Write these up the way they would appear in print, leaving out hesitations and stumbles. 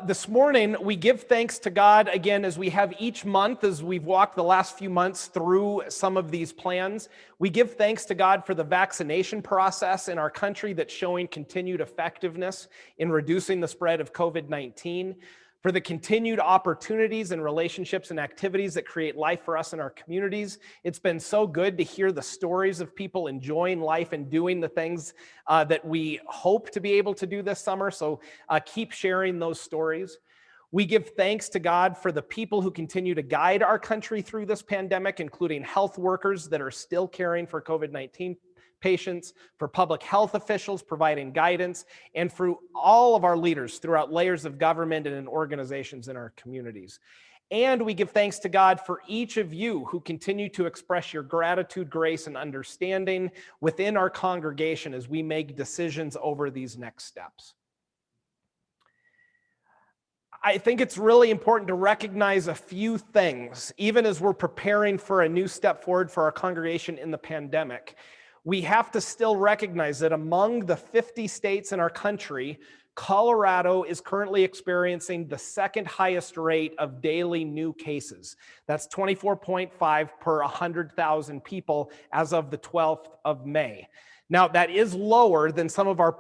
This morning, we give thanks to God again, as we have each month, as we've walked the last few months through some of these plans. We give thanks to God for the vaccination process in our country that's showing continued effectiveness in reducing the spread of COVID-19, for the continued opportunities and relationships and activities that create life for us in our communities. It's been so good to hear the stories of people enjoying life and doing the things that we hope to be able to do this summer. So keep sharing those stories. We give thanks to God for the people who continue to guide our country through this pandemic, including health workers that are still caring for COVID-19 patients, for public health officials providing guidance, and for all of our leaders throughout layers of government and in organizations in our communities. And we give thanks to God for each of you who continue to express your gratitude, grace, and understanding within our congregation as we make decisions over these next steps. I think it's really important to recognize a few things, even as we're preparing for a new step forward for our congregation in the pandemic. We have to still recognize that among the 50 states in our country, Colorado is currently experiencing the second highest rate of daily new cases. That's 24.5 per 100,000 people as of the 12th of May. Now, that is lower than some of our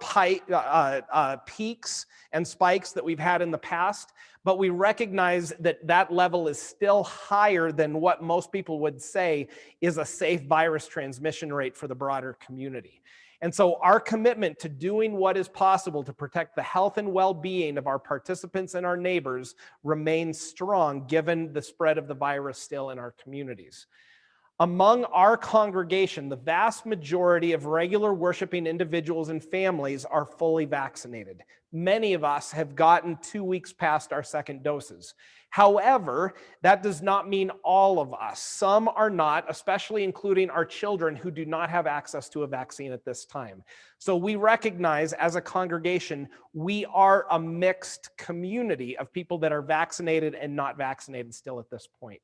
peaks and spikes that we've had in the past, but we recognize that that level is still higher than what most people would say is a safe virus transmission rate for the broader community. And so our commitment to doing what is possible to protect the health and well-being of our participants and our neighbors remains strong given the spread of the virus still in our communities. Among our congregation, the vast majority of regular worshiping individuals and families are fully vaccinated. Many of us have gotten 2 weeks past our second doses. However, that does not mean all of us. Some are not, especially including our children who do not have access to a vaccine at this time. So we recognize as a congregation, we are a mixed community of people that are vaccinated and not vaccinated still at this point.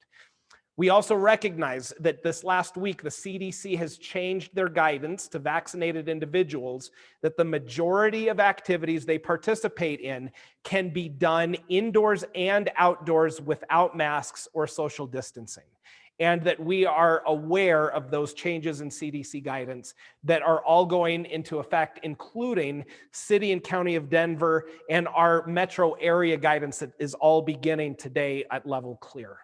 We also recognize that this last week, the CDC has changed their guidance to vaccinated individuals, that the majority of activities they participate in can be done indoors and outdoors without masks or social distancing. And that we are aware of those changes in CDC guidance that are all going into effect, including City and County of Denver and our metro area guidance that is all beginning today at level clear.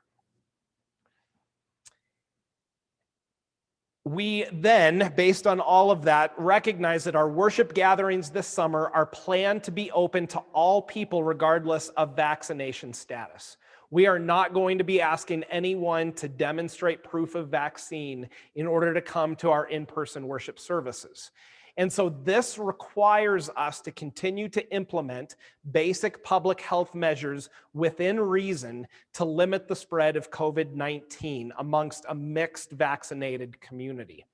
We then, based on all of that, recognize that our worship gatherings this summer are planned to be open to all people regardless of vaccination status. We are not going to be asking anyone to demonstrate proof of vaccine in order to come to our in-person worship services. And so this requires us to continue to implement basic public health measures within reason to limit the spread of COVID-19 amongst a mixed vaccinated community.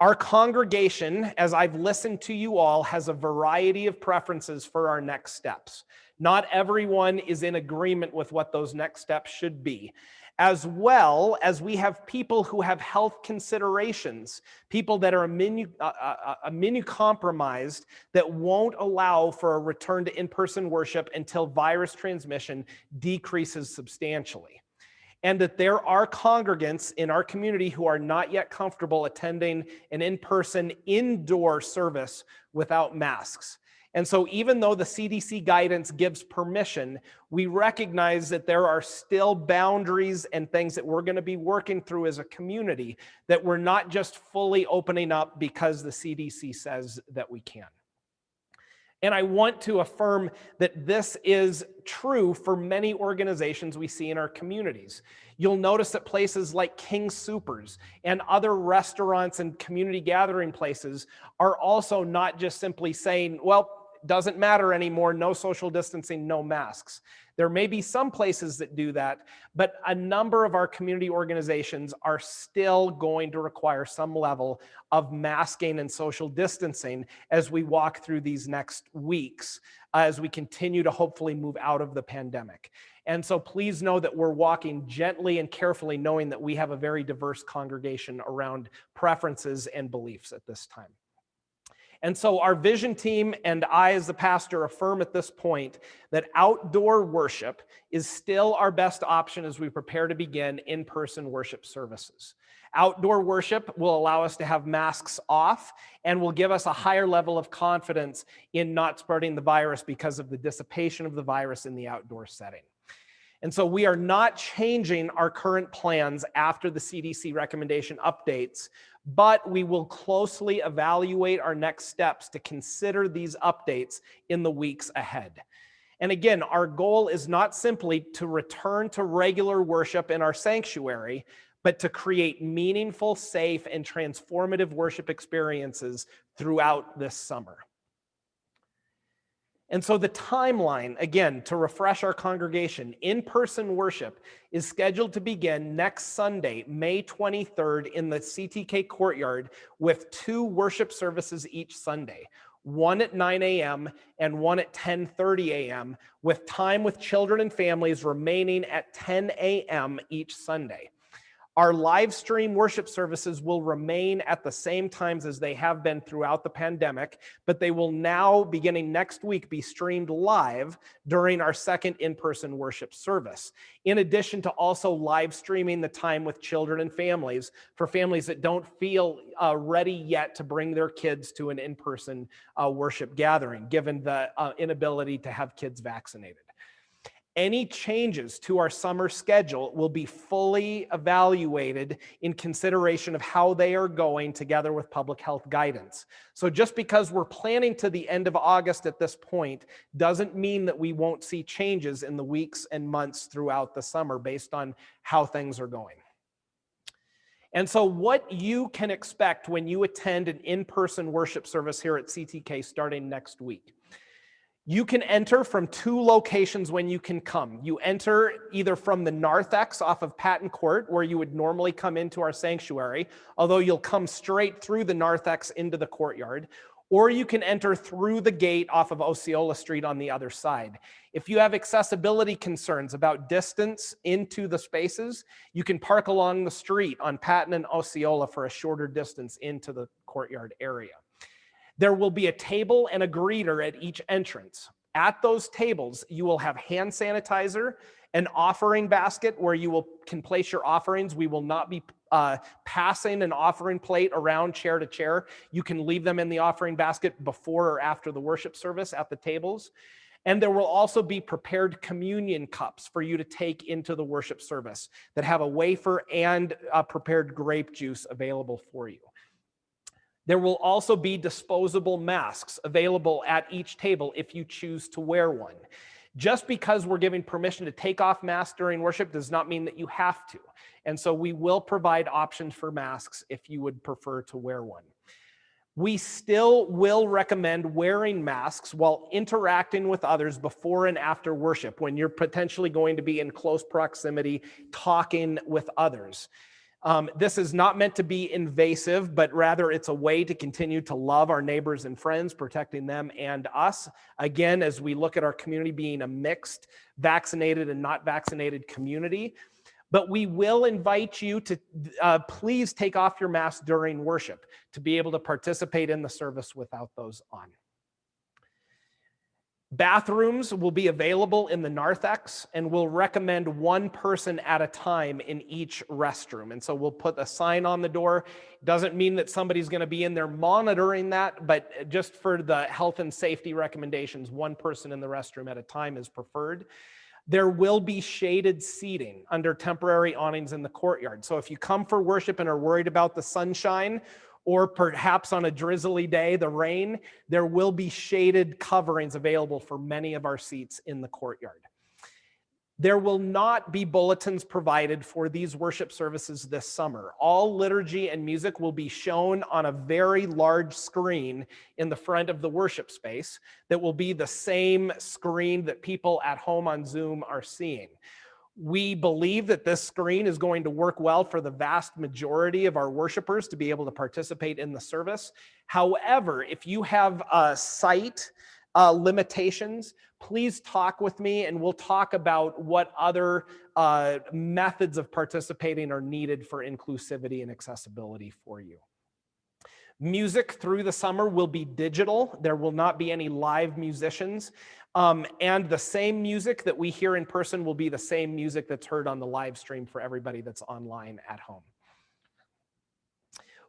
Our congregation, as I've listened to you all, has a variety of preferences for our next steps. Not everyone is in agreement with what those next steps should be. As well as we have people who have health considerations, people that are immunocompromised that won't allow for a return to in-person worship until virus transmission decreases substantially. And that there are congregants in our community who are not yet comfortable attending an in-person indoor service without masks. And so even though the CDC guidance gives permission, we recognize that there are still boundaries and things that we're going to be working through as a community that we're not just fully opening up because the CDC says that we can. And I want to affirm that this is true for many organizations we see in our communities. You'll notice that places like King Soopers and other restaurants and community gathering places are also not just simply saying, well, doesn't matter anymore, no social distancing, no masks. There may be some places that do that, but a number of our community organizations are still going to require some level of masking and social distancing as we walk through these next weeks, as we continue to hopefully move out of the pandemic. And so please know that we're walking gently and carefully, knowing that we have a very diverse congregation around preferences and beliefs at this time. And so our vision team and I as the pastor affirm at this point that outdoor worship is still our best option as we prepare to begin in-person worship services. Outdoor worship will allow us to have masks off and will give us a higher level of confidence in not spreading the virus because of the dissipation of the virus in the outdoor setting. And so we are not changing our current plans after the CDC recommendation updates, but we will closely evaluate our next steps to consider these updates in the weeks ahead. And again, our goal is not simply to return to regular worship in our sanctuary, but to create meaningful, safe, and transformative worship experiences throughout this summer. And so the timeline, again, to refresh our congregation, in-person worship is scheduled to begin next Sunday, May 23rd in the CTK courtyard with 2 worship services each Sunday, one at 9 a.m. and one at 10:30 a.m., with time with children and families remaining at 10 a.m. each Sunday. Our live stream worship services will remain at the same times as they have been throughout the pandemic, but they will now, beginning next week, be streamed live during our second in-person worship service, in addition to also live streaming the time with children and families for families that don't feel ready yet to bring their kids to an in-person worship gathering, given the inability to have kids vaccinated. Any changes to our summer schedule will be fully evaluated in consideration of how they are going together with public health guidance. So just because we're planning to the end of August at this point doesn't mean that we won't see changes in the weeks and months throughout the summer based on how things are going. And so what you can expect when you attend an in-person worship service here at CTK starting next week. You can enter from 2 locations when you can come. You enter either from the narthex off of Patton Court, where you would normally come into our sanctuary, although you'll come straight through the narthex into the courtyard, or you can enter through the gate off of Osceola Street on the other side. If you have accessibility concerns about distance into the spaces, you can park along the street on Patton and Osceola for a shorter distance into the courtyard area. There will be a table and a greeter at each entrance. At those tables, you will have hand sanitizer, an offering basket where you can place your offerings. We will not be passing an offering plate around chair to chair. You can leave them in the offering basket before or after the worship service at the tables. And there will also be prepared communion cups for you to take into the worship service that have a wafer and prepared grape juice available for you. There will also be disposable masks available at each table if you choose to wear one. Just because we're giving permission to take off masks during worship does not mean that you have to. And so we will provide options for masks if you would prefer to wear one. We still will recommend wearing masks while interacting with others before and after worship, when you're potentially going to be in close proximity talking with others. This is not meant to be invasive, but rather it's a way to continue to love our neighbors and friends, protecting them and us. Again, as we look at our community being a mixed vaccinated and not vaccinated community. But we will invite you to please take off your mask during worship to be able to participate in the service without those on. Bathrooms will be available in the narthex, and we'll recommend 1 person at a time in each restroom. And so we'll put a sign on the door. Doesn't mean that somebody's going to be in there monitoring that, but just for the health and safety recommendations, 1 person in the restroom at a time is preferred. There will be shaded seating under temporary awnings in the courtyard. So if you come for worship and are worried about the sunshine, or perhaps on a drizzly day, the rain, there will be shaded coverings available for many of our seats in the courtyard. There will not be bulletins provided for these worship services this summer. All liturgy and music will be shown on a very large screen in the front of the worship space that will be the same screen that people at home on Zoom are seeing. We believe that this screen is going to work well for the vast majority of our worshipers to be able to participate in the service. However, if you have sight limitations, please talk with me and we'll talk about what other methods of participating are needed for inclusivity and accessibility for you. Music through the summer will be digital. There will not be any live musicians. And the same music that we hear in person will be the same music that's heard on the live stream for everybody that's online at home.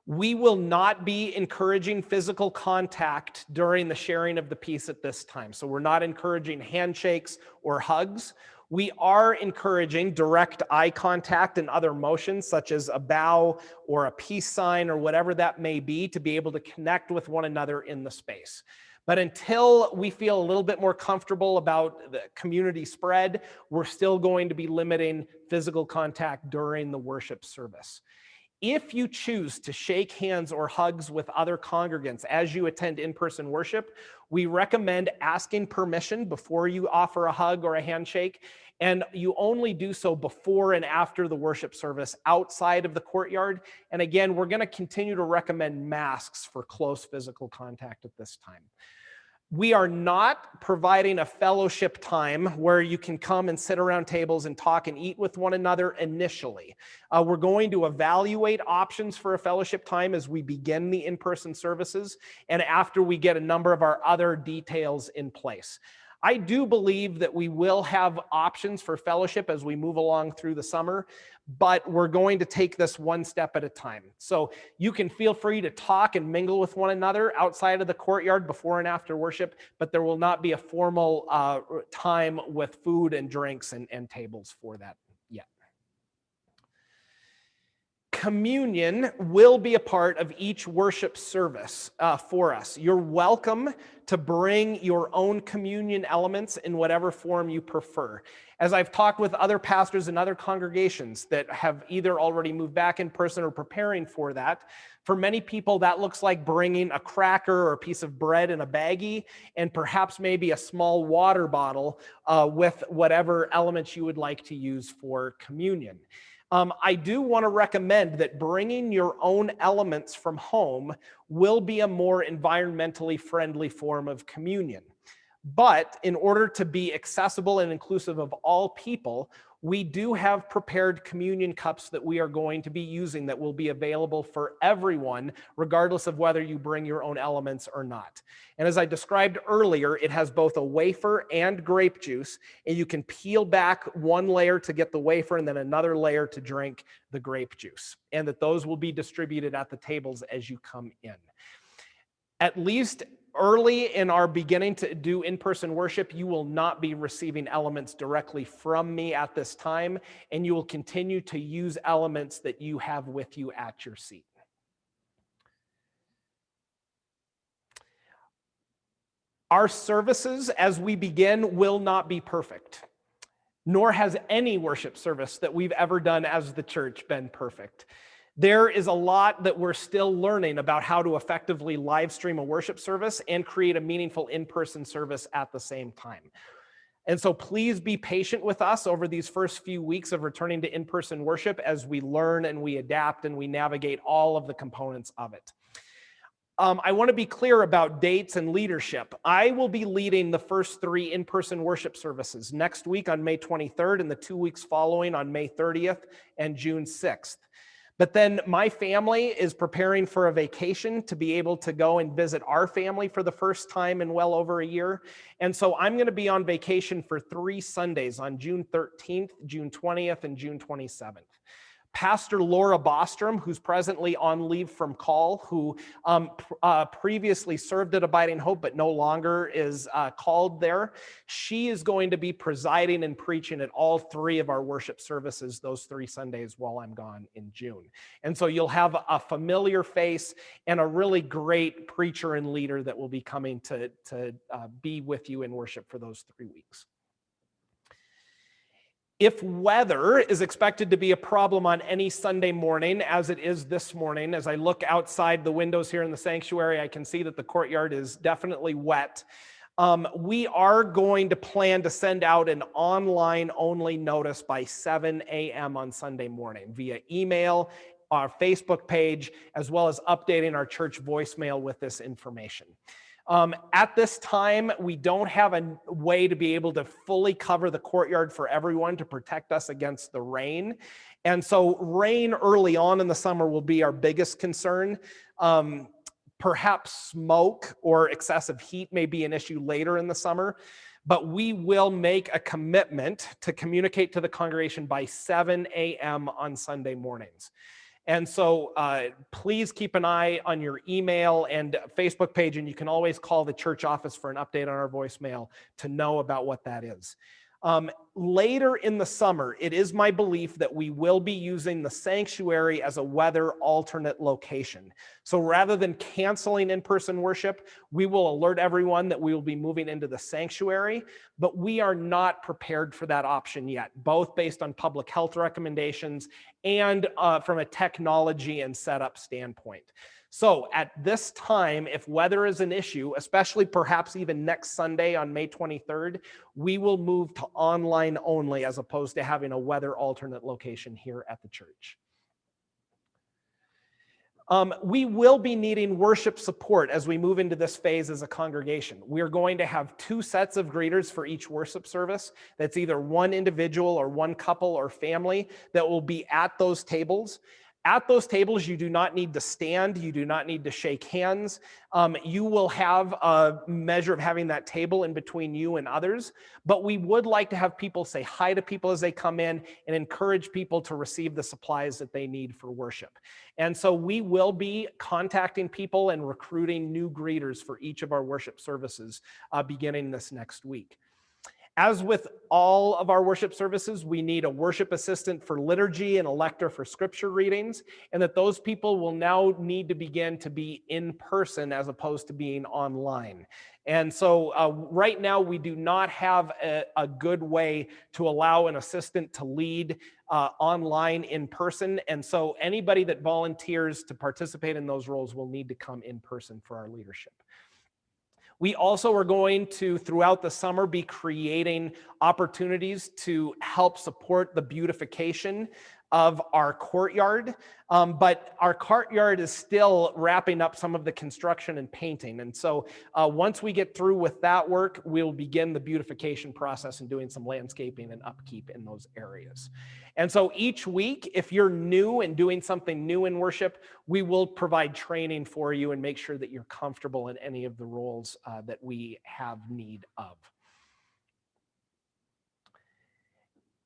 We will not be encouraging physical contact during the sharing of the peace at this time. So we're not encouraging handshakes or hugs. We are encouraging direct eye contact and other motions, such as a bow or a peace sign or whatever that may be, to be able to connect with one another in the space. But until we feel a little bit more comfortable about the community spread, we're still going to be limiting physical contact during the worship service. If you choose to shake hands or hugs with other congregants as you attend in-person worship, we recommend asking permission before you offer a hug or a handshake, and you only do so before and after the worship service outside of the courtyard. And again, we're going to continue to recommend masks for close physical contact at this time. We are not providing a fellowship time where you can come and sit around tables and talk and eat with one another initially. We're going to evaluate options for a fellowship time as we begin the in-person services and after we get a number of our other details in place. I do believe that we will have options for fellowship as we move along through the summer, but we're going to take this one step at a time. So you can feel free to talk and mingle with one another outside of the courtyard before and after worship, but there will not be a formal time with food and drinks and tables for that yet. Communion will be a part of each worship service for us. You're welcome to bring your own communion elements in whatever form you prefer. As I've talked with other pastors and other congregations that have either already moved back in person or preparing for that, for many people that looks like bringing a cracker or a piece of bread in a baggie and perhaps maybe a small water bottle with whatever elements you would like to use for communion. I do want to recommend that bringing your own elements from home will be a more environmentally friendly form of communion. But in order to be accessible and inclusive of all people, we do have prepared communion cups that we are going to be using that will be available for everyone, regardless of whether you bring your own elements or not. And as I described earlier, it has both a wafer and grape juice, and you can peel back one layer to get the wafer and then another layer to drink the grape juice, and that those will be distributed at the tables as you come in. At least early in our beginning to do in-person worship, you will not be receiving elements directly from me at this time, and you will continue to use elements that you have with you at your seat. Our services as we begin will not be perfect, nor has any worship service that we've ever done as the church been perfect. There is a lot that we're still learning about how to effectively live stream a worship service and create a meaningful in-person service at the same time. And so please be patient with us over these first few weeks of returning to in-person worship as we learn and we adapt and we navigate all of the components of it. I want to be clear about dates and leadership. I will be leading the first 3 in-person worship services next week on May 23rd and the 2 weeks following on May 30th and June 6th. But then my family is preparing for a vacation to be able to go and visit our family for the first time in well over a year. And so I'm going to be on vacation for 3 Sundays on June 13th, June 20th, and June 27th. Pastor Laura Bostrom, who's presently on leave from call, who previously served at Abiding Hope but no longer is called there, she is going to be presiding and preaching at all 3 of our worship services those 3 Sundays while I'm gone in June. And so you'll have a familiar face and a really great preacher and leader that will be coming to be with you in worship for those 3 weeks. If weather is expected to be a problem on any Sunday morning, as it is this morning, as I look outside the windows here in the sanctuary, I can see that the courtyard is definitely wet. We are going to plan to send out an online-only notice by 7 a.m. on Sunday morning via email, our Facebook page, as well as updating our church voicemail with this information. At this time, we don't have a way to be able to fully cover the courtyard for everyone to protect us against the rain. And so rain early on in the summer will be our biggest concern. Perhaps smoke or excessive heat may be an issue later in the summer, but we will make a commitment to communicate to the congregation by 7 a.m. on Sunday mornings. And so please keep an eye on your email and Facebook page, and you can always call the church office for an update on our voicemail to know about what that is. Later in the summer, it is my belief that we will be using the sanctuary as a weather alternate location. So rather than canceling in-person worship, we will alert everyone that we will be moving into the sanctuary, but we are not prepared for that option yet, both based on public health recommendations and from a technology and setup standpoint. So at this time, if weather is an issue, especially perhaps even next Sunday on May 23rd, we will move to online only as opposed to having a weather alternate location here at the church. We will be needing worship support as we move into this phase as a congregation. We're going to have 2 sets of greeters for each worship service. That's either one individual or one couple or family that will be at those tables. At those tables, you do not need to stand. You do not need to shake hands. You will have a measure of having that table in between you and others, but we would like to have people say hi to people as they come in and encourage people to receive the supplies that they need for worship. And so we will be contacting people and recruiting new greeters for each of our worship services beginning this next week. As with all of our worship services, we need a worship assistant for liturgy and a lector for scripture readings, and that those people will now need to begin to be in person as opposed to being online. And so right now, we do not have a good way to allow an assistant to lead online in person. And so anybody that volunteers to participate in those roles will need to come in person for our leadership. We also are going to, throughout the summer, be creating opportunities to help support the beautification of our courtyard. But our courtyard is still wrapping up some of the construction and painting. And so once we get through with that work, we'll begin the beautification process and doing some landscaping and upkeep in those areas. And so each week, if you're new and doing something new in worship, we will provide training for you and make sure that you're comfortable in any of the roles that we have need of.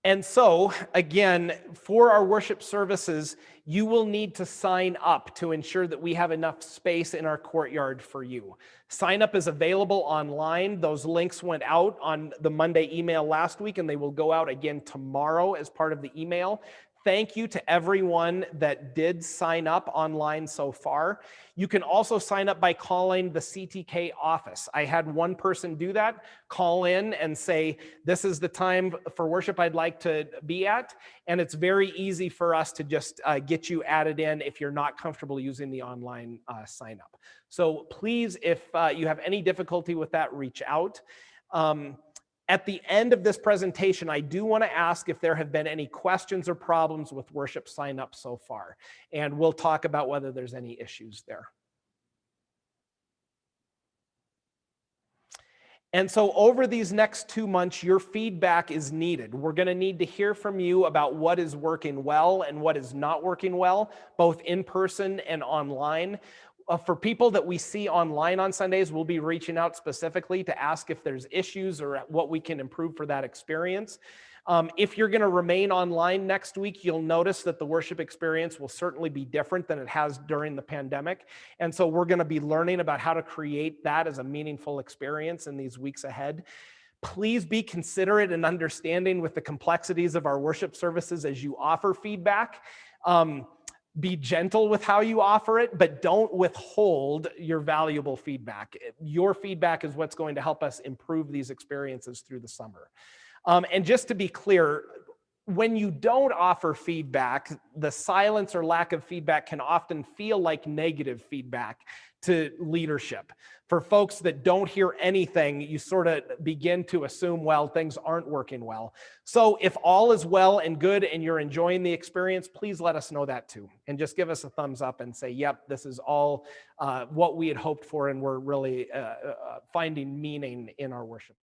And so, again, for our worship services, you will need to sign up to ensure that we have enough space in our courtyard for you. Sign up is available online. Those links went out on the Monday email last week, and they will go out again tomorrow as part of the email. Thank you to everyone that did sign up online so far. You can also sign up by calling the CTK office. I had one person do that, call in and say, this is the time for worship I'd like to be at. And it's very easy for us to just get you added in if you're not comfortable using the online sign up. So please, if you have any difficulty with that, reach out. At the end of this presentation, I do want to ask if there have been any questions or problems with worship sign up so far, and we'll talk about whether there's any issues there. And so over these next 2 months, your feedback is needed. We're going to need to hear from you about what is working well and what is not working well, both in person and online. For people that we see online on Sundays, we'll be reaching out specifically to ask if there's issues or what we can improve for that experience. If you're going to remain online next week, you'll notice that the worship experience will certainly be different than it has during the pandemic. And so we're going to be learning about how to create that as a meaningful experience in these weeks ahead. Please be considerate and understanding with the complexities of our worship services as you offer feedback. Be gentle with how you offer it, but don't withhold your valuable feedback. Your feedback is what's going to help us improve these experiences through the summer. And just to be clear, when you don't offer feedback, the silence or lack of feedback can often feel like negative feedback to leadership. For folks that don't hear anything, you sort of begin to assume, well, things aren't working well. So if all is well and good and you're enjoying the experience, please let us know that too. And just give us a thumbs up and say, yep, this is all what we had hoped for, and we're really finding meaning in our worship.